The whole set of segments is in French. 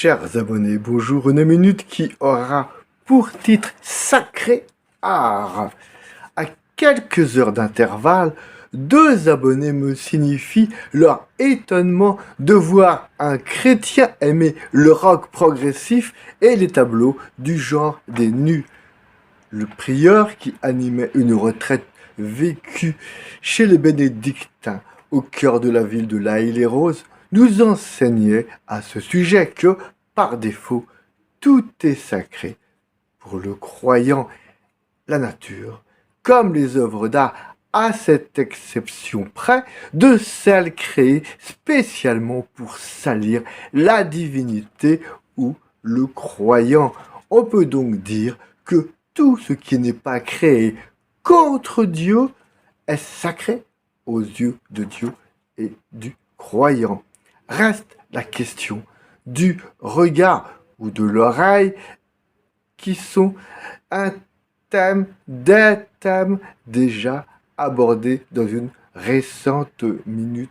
Chers abonnés, bonjour, une minute qui aura pour titre Sacré Art. À quelques heures d'intervalle, deux abonnés me signifient leur étonnement de voir un chrétien aimer le rock progressif et les tableaux du genre des nus. Le prieur qui animait une retraite vécue chez les bénédictins au cœur de la ville de La Île-et-Rose nous enseignait à ce sujet que, par défaut, tout est sacré. Pour le croyant, la nature, comme les œuvres d'art, à cette exception près de celles créées spécialement pour salir la divinité ou le croyant. On peut donc dire que tout ce qui n'est pas créé contre Dieu est sacré aux yeux de Dieu et du croyant. Reste la question du regard ou de l'oreille qui sont des thèmes déjà abordés dans une récente minute.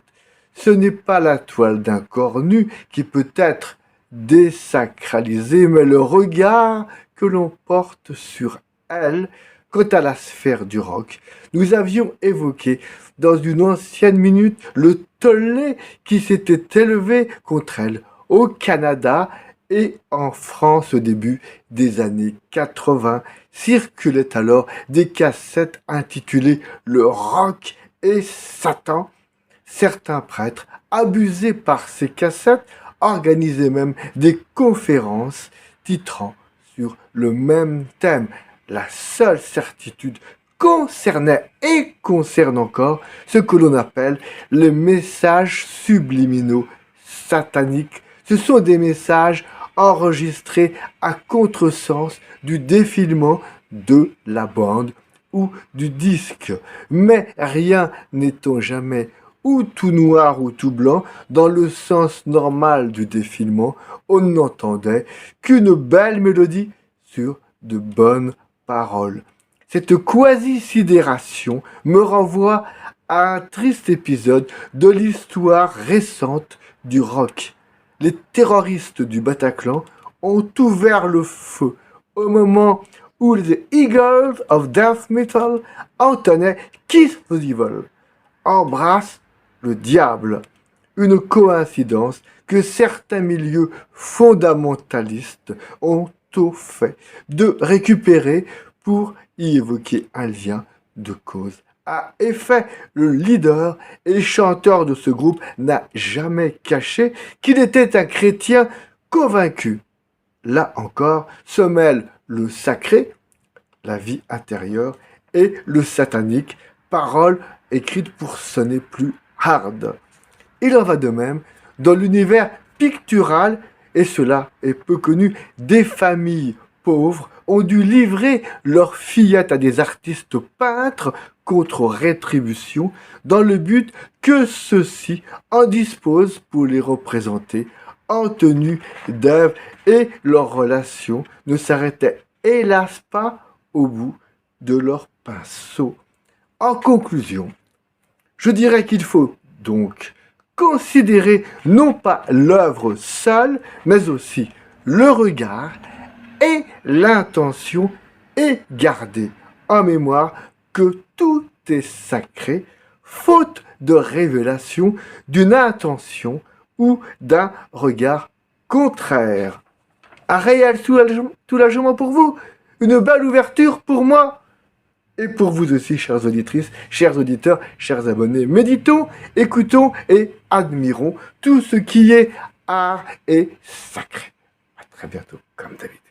Ce n'est pas la toile d'un corps nu qui peut être désacralisée, mais le regard que l'on porte sur elle. Quant à la sphère du rock, nous avions évoqué dans une ancienne minute le tollé qui s'était élevé contre elle au Canada et en France au début des années 80. Circulaient alors des cassettes intitulées « Le rock et Satan ». Certains prêtres, abusés par ces cassettes, organisaient même des conférences titrant sur le même thème. La seule certitude concernait et concerne encore ce que l'on appelle les messages subliminaux sataniques. Ce sont des messages enregistrés à contresens du défilement de la bande ou du disque. Mais rien n'étant jamais ou tout noir ou tout blanc, dans le sens normal du défilement, on n'entendait qu'une belle mélodie sur de bonnes paroles. Cette quasi-sidération me renvoie à un triste épisode de l'histoire récente du rock. Les terroristes du Bataclan ont ouvert le feu au moment où les Eagles of Death Metal entonnaient Kiss the Devil, embrasse le diable. Une coïncidence que certains milieux fondamentalistes ont au fait de récupérer pour y évoquer un lien de cause à effet. Le leader et chanteur de ce groupe n'a jamais caché qu'il était un chrétien convaincu. Là encore se mêlent le sacré, la vie intérieure, et le satanique, paroles écrites pour sonner plus hard. Il en va de même dans l'univers pictural, et cela est peu connu. Des familles pauvres ont dû livrer leurs fillettes à des artistes peintres contre rétribution, dans le but que ceux-ci en disposent pour les représenter en tenue d'œuvre, et leur relation ne s'arrêtait hélas pas au bout de leur pinceau. En conclusion, je dirais qu'il faut donc considérer non pas l'œuvre seule, mais aussi le regard et l'intention, et garder en mémoire que tout est sacré, faute de révélation d'une intention ou d'un regard contraire. Un réel soulagement pour vous, une belle ouverture pour moi. Et pour vous aussi, chères auditrices, chers auditeurs, chers abonnés, méditons, écoutons et admirons tout ce qui est art et sacré. À très bientôt, comme d'habitude.